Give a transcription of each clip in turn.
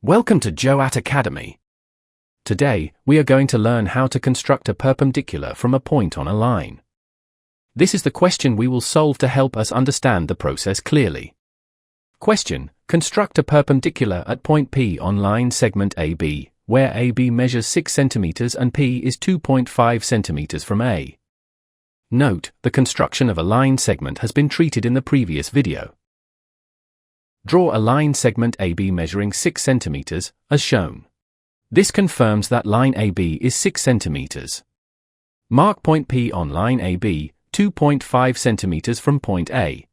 Welcome to JOAT Academy. Today, we are going to learn how to construct a perpendicular from a point on a line. This is the question we will solve to help us understand the process clearly. Question: construct a perpendicular at point P on line segment AB, where AB measures 6 cm and P is 2.5 cm from A. Note, the construction of a line segment has been treated in the previous video. Draw a line segment AB measuring 6 cm, as shown. This confirms that line AB is 6 cm. Mark point P on line AB, 2.5 cm from point A.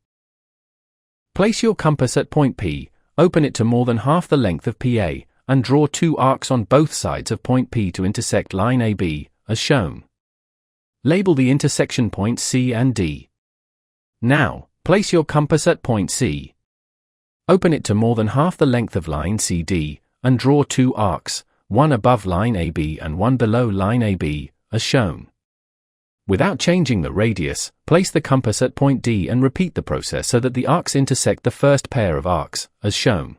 Place your compass at point P, open it to more than half the length of PA, and draw two arcs on both sides of point P to intersect line AB, as shown. Label the intersection points C and D. Now, place your compass at point C. Open it to more than half the length of line CD, and draw two arcs, one above line AB and one below line AB, as shown. Without changing the radius, place the compass at point D and repeat the process so that the arcs intersect the first pair of arcs, as shown.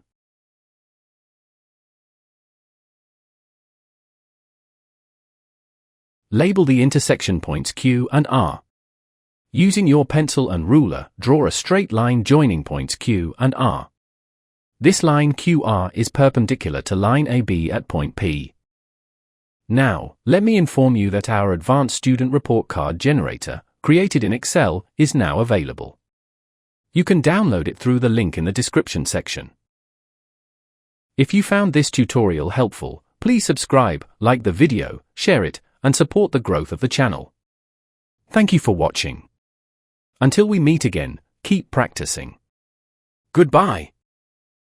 Label the intersection points Q and R. Using your pencil and ruler, draw a straight line joining points Q and R. This line QR is perpendicular to line AB at point P. Now, let me inform you that our advanced student report card generator, created in Excel, is now available. You can download it through the link in the description section. If you found this tutorial helpful, please subscribe, like the video, share it, and support the growth of the channel. Thank you for watching. Until we meet again, keep practicing. Goodbye.